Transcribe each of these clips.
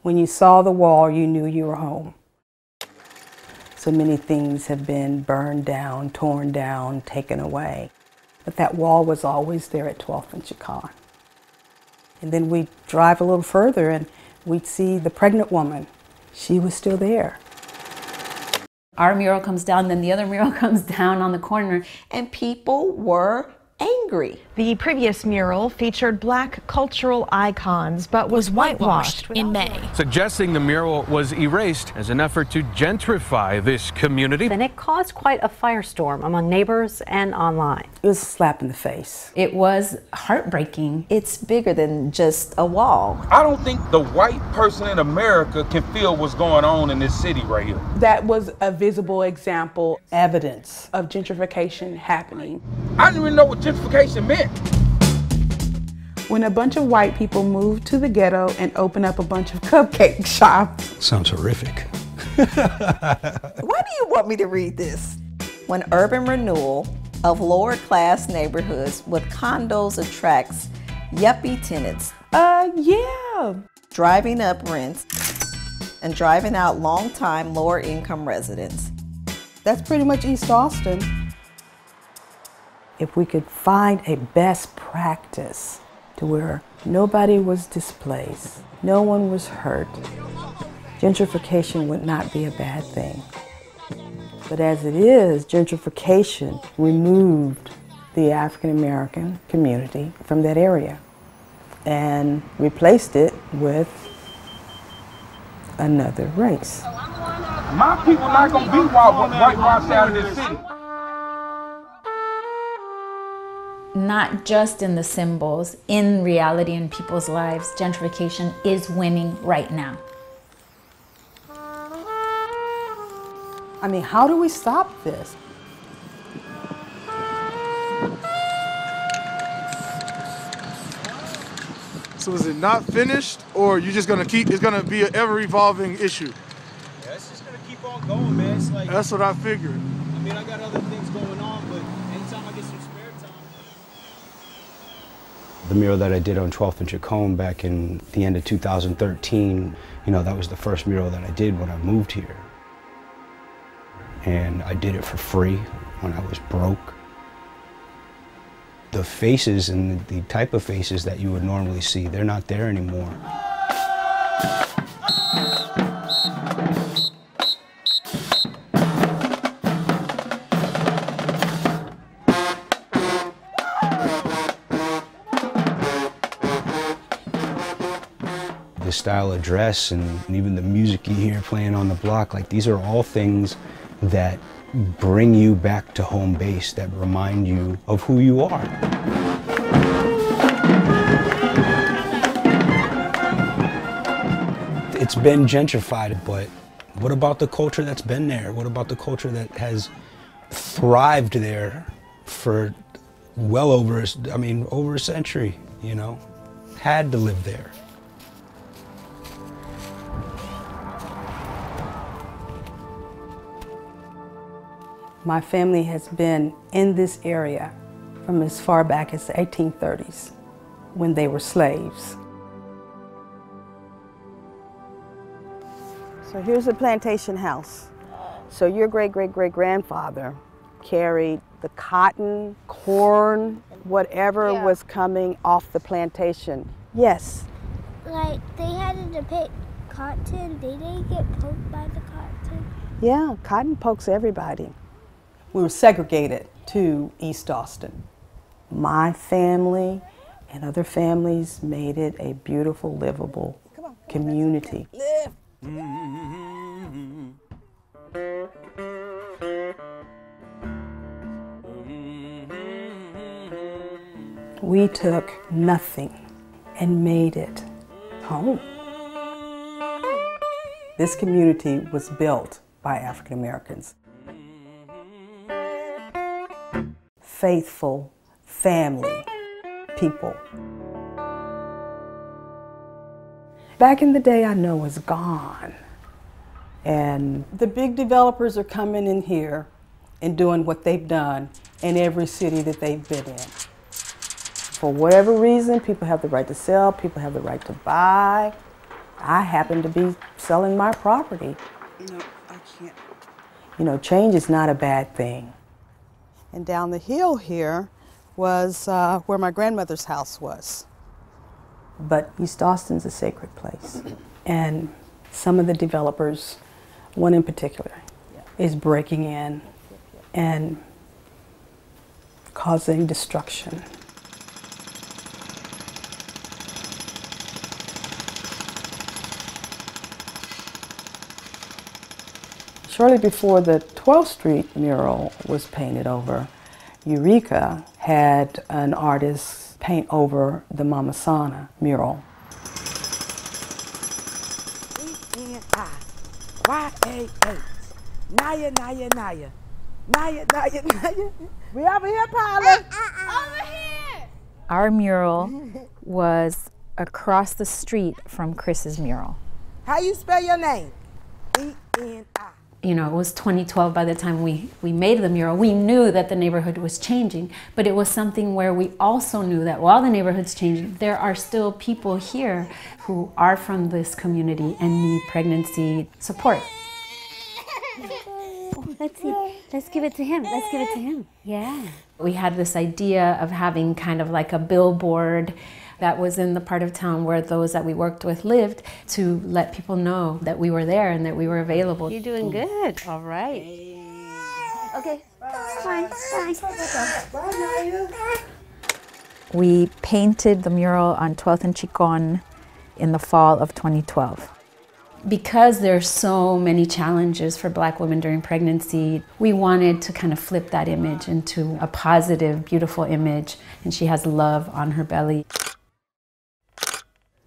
When you saw the wall, you knew you were home. So many things have been burned down, torn down, taken away. But that wall was always there at 12th and Chicon. And then we'd drive a little further and we'd see the pregnant woman. She was still there. Our mural comes down, then the other mural comes down on the corner. And people were angry. The previous mural featured Black cultural icons, but was whitewashed in May, suggesting the mural was erased as an effort to gentrify this community. And it caused quite a firestorm among neighbors and online. It was a slap in the face. It was heartbreaking. It's bigger than just a wall. I don't think the white person in America can feel what's going on in this city right here. That was a visible example, Evidence of gentrification happening. I didn't even know what gentrification meant. When a bunch of white people moved to the ghetto and opened up a bunch of cupcake shops. Sounds horrific. Why do you want me to read this? When urban renewal of lower class neighborhoods with condos attracts yuppie tenants. Yeah. Driving up rents and driving out long-time lower income residents. That's pretty much East Austin. If we could find a best practice to where nobody was displaced, no one was hurt, gentrification would not be a bad thing. But as it is, gentrification removed the African American community from that area and replaced it with another race. My people not gonna be whitewashed out of this city. Not just in the symbols, in reality in people's lives, gentrification is winning right now. I mean, how do we stop this? So is it not finished, or you just gonna keep, it's gonna be an ever-evolving issue? Yeah, it's just gonna keep on going, man. It's like, that's what I figured. I mean, I got other things going on, but anytime I get some spare time. The mural that I did on 12th and Chicon back in the end of 2013, you know, that was the first mural that I did when I moved here. And I did it for free when I was broke. The faces and the type of faces that you would normally see, they're not there anymore. The style of dress and even the music you hear playing on the block, like these are all things that bring you back to home base, that remind you of who you are. It's been gentrified, but what about the culture that's been there? What about the culture that has thrived there for well over, over a century, you know? Had to live there. My family has been in this area from as far back as the 1830s, when they were slaves. So here's the plantation house. So your great-great-great-grandfather carried the cotton, corn, whatever was coming off the plantation. Yes? Like, they had to depict cotton. They didn't get poked by the cotton. Yeah, cotton pokes everybody. We were segregated to East Austin. My family and other families made it a beautiful, livable community. We took nothing and made it home. This community was built by African Americans. Faithful family people. Back in the day, I know is gone. And the big developers are coming in here and doing what they've done in every city that they've been in. For whatever reason, people have the right to sell, people have the right to buy. I happened to be selling my property. No, I can't. You know, change is not a bad thing. And down the hill here was where my grandmother's house was. But East Austin's a sacred place. And some of the developers, one in particular, is breaking in and causing destruction. Shortly before the 12th Street mural was painted over, Eureka had an artist paint over the Mama Sana mural. E-N-I-Y-A-H. Naya, Naya, Naya. Naya, Naya, Naya. We over here, Paula. Over here. Our mural was across the street from Chris's mural. How you spell your name? E-N-I. You know, it was 2012 by the time we made the mural. We knew that the neighborhood was changing, but it was something where we also knew that while the neighborhood's changing, there are still people here who are from this community and need pregnancy support. Oh, let's see. Let's give it to him. Let's give it to him. Yeah. We had this idea of having kind of like a billboard that was in the part of town where those that we worked with lived, to let people know that we were there and that we were available. You're doing good. All right. Okay. Bye. Bye. We painted the mural on 12th and Chicon in the fall of 2012. Because there's so many challenges for Black women during pregnancy, we wanted to kind of flip that image into a positive, beautiful image, and she has love on her belly.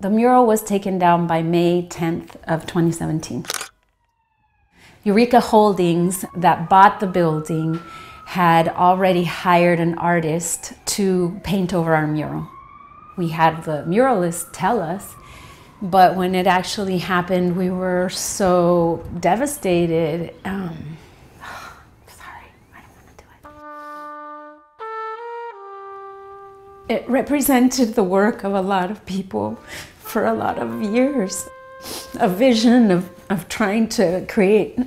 The mural was taken down by May 10th of 2017. Eureka Holdings, that bought the building, had already hired an artist to paint over our mural. We had the muralist tell us, but when it actually happened, we were so devastated. Sorry, I don't want to do it. It represented the work of a lot of people for a lot of years. A vision of trying to create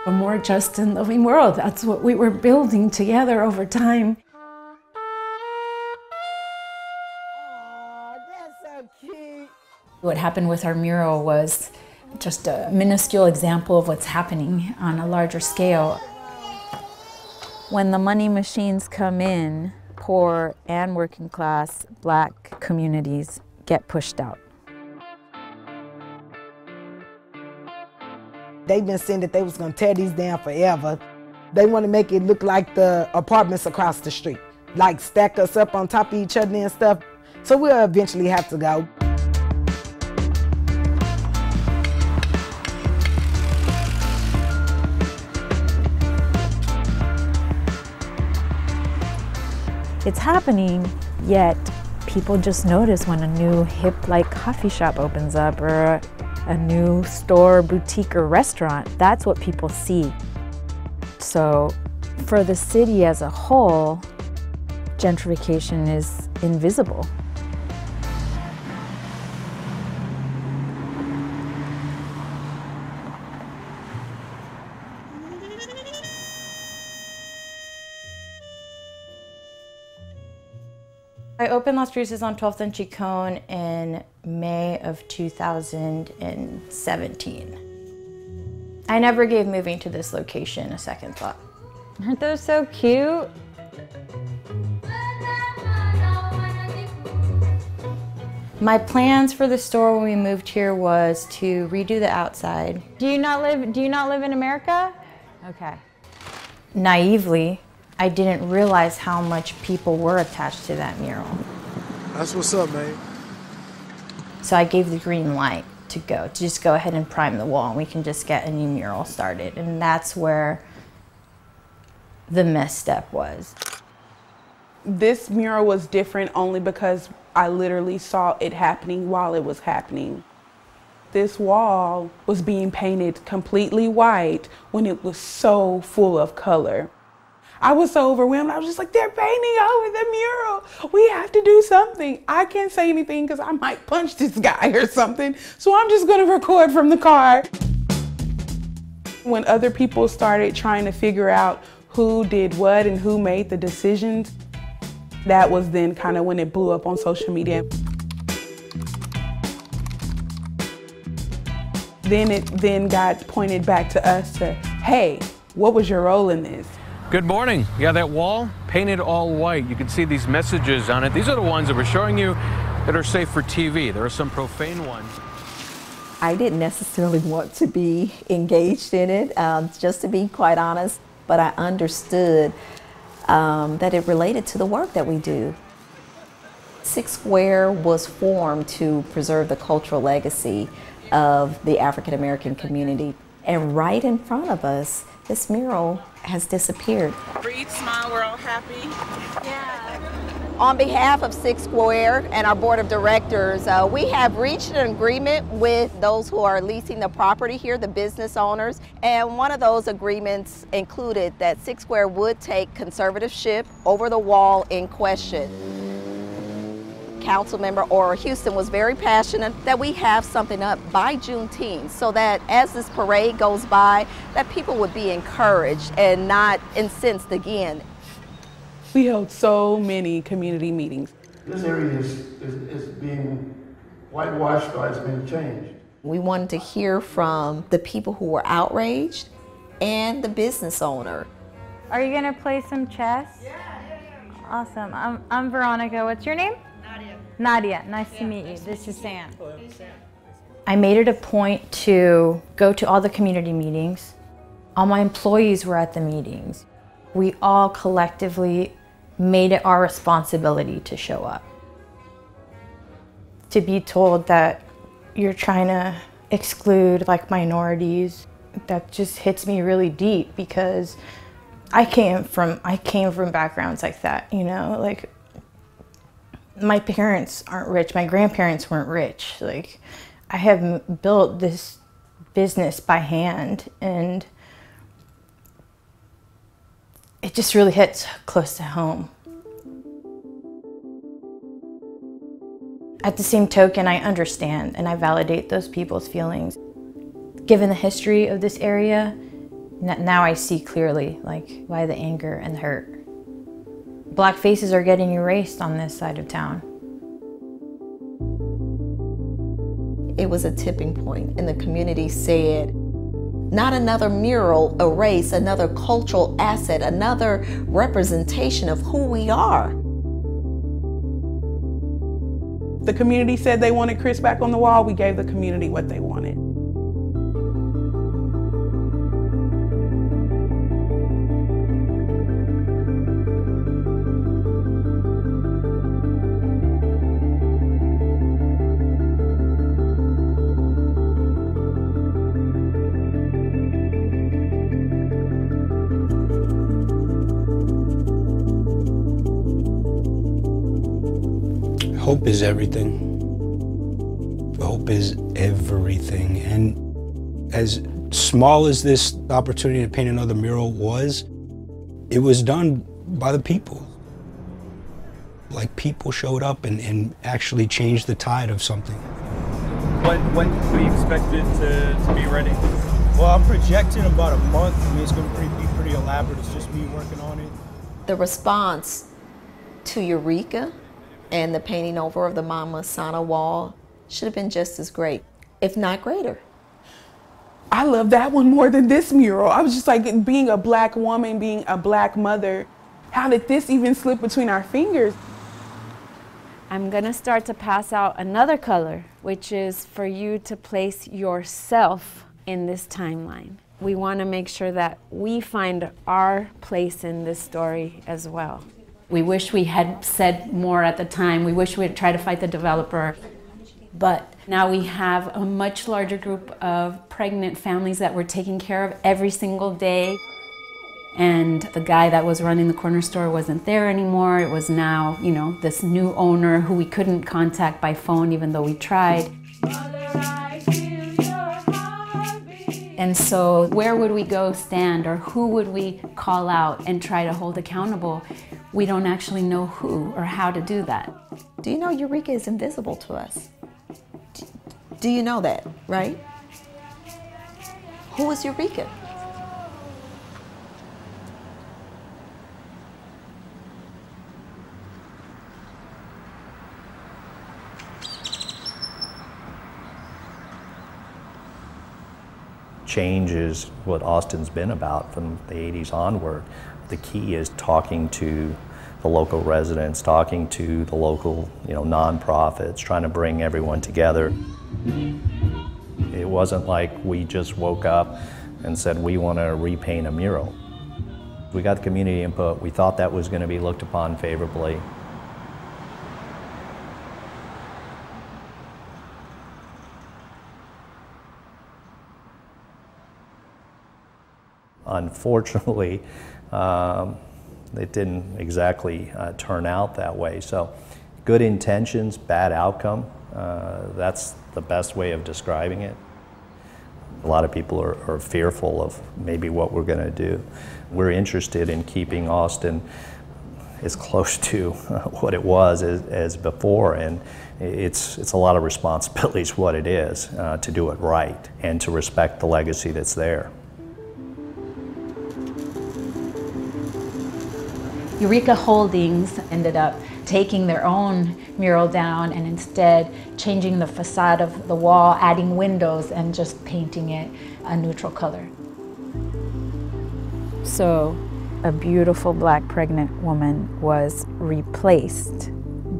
a more just and loving world. That's what we were building together over time. Oh, that's so cute. What happened with our mural was just a minuscule example of what's happening on a larger scale. When the money machines come in, poor and working class Black communities get pushed out. They've been saying that they was gonna tear these down forever. They want to make it look like the apartments across the street, like stack us up on top of each other and stuff. So we'll eventually have to go. It's happening, yet people just notice when a new hip like coffee shop opens up or a new store, boutique, or restaurant. That's what people see. So for the city as a whole, gentrification is invisible. I opened Las Bruces on 12th and Chicon in May of 2017. I never gave moving to this location a second thought. Aren't those so cute? My plans for the store when we moved here was to redo the outside. Do you not live in America? Okay. Naively, I didn't realize how much people were attached to that mural. That's what's up, man. So I gave the green light to just go ahead and prime the wall and we can just get a new mural started. And that's where the misstep was. This mural was different only because I literally saw it happening while it was happening. This wall was being painted completely white when it was so full of color. I was so overwhelmed. I was just like, they're painting over the mural. We have to do something. I can't say anything because I might punch this guy or something. So I'm just gonna record from the car. When other people started trying to figure out who did what and who made the decisions, that was then kind of when it blew up on social media. Then it then got pointed back to us to, hey, what was your role in this? Good morning. Yeah, that wall painted all white. You can see these messages on it. These are the ones that we're showing you that are safe for TV. There are some profane ones. I didn't necessarily want to be engaged in it, just to be quite honest, but I understood that it related to the work that we do. Six Square was formed to preserve the cultural legacy of the African American community. And right in front of us, this mural has disappeared. Breathe, smile, we're all happy. Yeah. On behalf of Six Square and our board of directors, we have reached an agreement with those who are leasing the property here, the business owners. And one of those agreements included that Six Square would take conservatorship over the wall in question. Councilmember Ora Houston was very passionate that we have something up by Juneteenth so that as this parade goes by, that people would be encouraged and not incensed again. We held so many community meetings. This area is being whitewashed or it's been changed. We wanted to hear from the people who were outraged and the business owner. Are you gonna play some chess? Yeah. Awesome. I'm Veronica. What's your name? Nadia, nice to meet you. This is Sam. I made it a point to go to all the community meetings. All my employees were at the meetings. We all collectively made it our responsibility to show up. To be told that you're trying to exclude like minorities, that just hits me really deep because I came from backgrounds like that, you know, like my parents aren't rich, my grandparents weren't rich. Like, I have built this business by hand and it just really hits close to home. At the same token, I understand and I validate those people's feelings. Given the history of this area, now I see clearly like why the anger and the hurt. Black faces are getting erased on this side of town. It was a tipping point, and the community said, not another mural erase another cultural asset, another representation of who we are. The community said they wanted Chris back on the wall. We gave the community what they wanted. Hope is everything. Hope is everything. And as small as this opportunity to paint another mural was, it was done by the people. Like, people showed up and actually changed the tide of something. When do we expect it to be ready? Well, I'm projecting about a month. I mean, it's going to be pretty elaborate. It's just me working on it. The response to Eureka and the painting over of the Mama Sana wall should have been just as great, if not greater. I love that one more than this mural. I was just like, being a black woman, being a black mother, how did this even slip between our fingers? I'm gonna start to pass out another color, which is for you to place yourself in this timeline. We wanna make sure that we find our place in this story as well. We wish we had said more at the time. We wish we had tried to fight the developer. But now we have a much larger group of pregnant families that we're taking care of every single day. And the guy that was running the corner store wasn't there anymore. It was now, you know, this new owner who we couldn't contact by phone even though we tried. And so where would we go stand, or who would we call out and try to hold accountable? We don't actually know who or how to do that. Do you know Eureka is invisible to us? Do you know that, right? Who is Eureka? Change is what Austin's been about from the 80s onward. The key is talking to the local residents, talking to the local, nonprofits, trying to bring everyone together. It wasn't like we just woke up and said we want to repaint a mural. We got the community input. We thought that was going to be looked upon favorably. Unfortunately, it didn't exactly turn out that way. So good intentions, bad outcome. That's the best way of describing it. A lot of people are fearful of maybe what we're going to do. We're interested in keeping Austin as close to what it was as before, and it's a lot of responsibilities what it is to do it right and to respect the legacy that's there. Eureka Holdings ended up taking their own mural down and instead changing the facade of the wall, adding windows, and just painting it a neutral color. So a beautiful black pregnant woman was replaced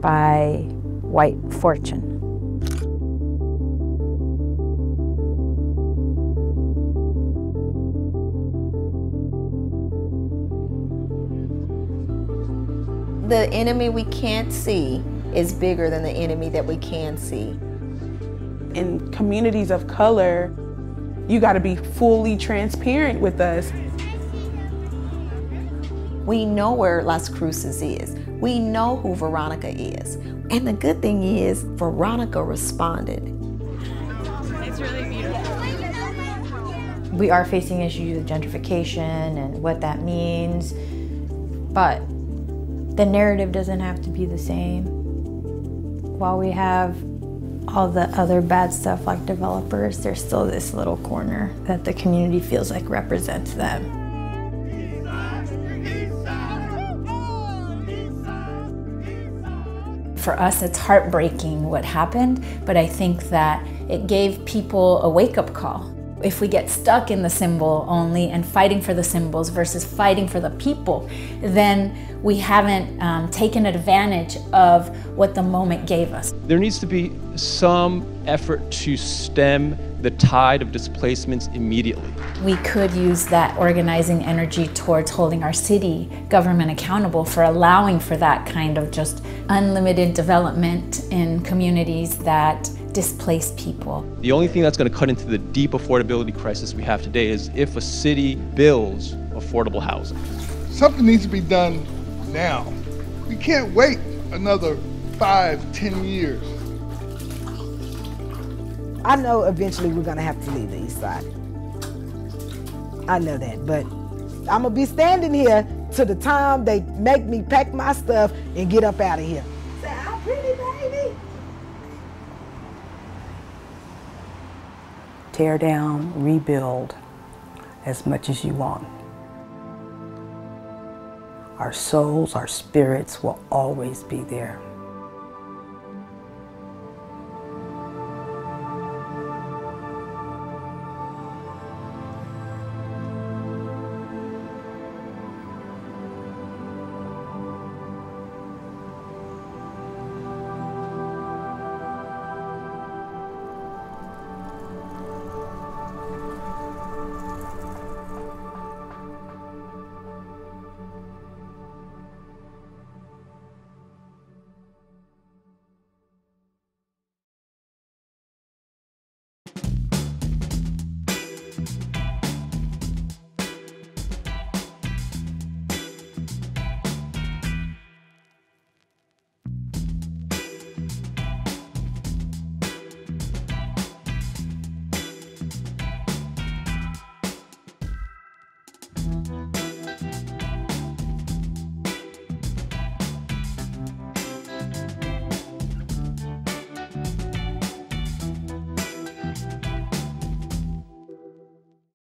by white fortune. The enemy we can't see is bigger than the enemy that we can see. In communities of color, you got to be fully transparent with us. We know where Las Cruces is. We know who Veronica is. And the good thing is, Veronica responded. It's really beautiful. We are facing issues with gentrification and what that means, but the narrative doesn't have to be the same. While we have all the other bad stuff like developers, there's still this little corner that the community feels like represents them. For us, it's heartbreaking what happened, but I think that it gave people a wake-up call. If we get stuck in the symbol only and fighting for the symbols versus fighting for the people, then we haven't taken advantage of what the moment gave us. There needs to be some effort to stem the tide of displacements immediately. We could use that organizing energy towards holding our city government accountable for allowing for that kind of just unlimited development in communities that displace people. The only thing that's going to cut into the deep affordability crisis we have today is if a city builds affordable housing. Something needs to be done now. We can't wait another 5-10 years. I know eventually we're gonna have to leave the East Side. I know that, but I'm gonna be standing here till the time they make me pack my stuff and get up out of here. Say, "I'm pretty, baby." Tear down, rebuild as much as you want. Our souls, our spirits will always be there.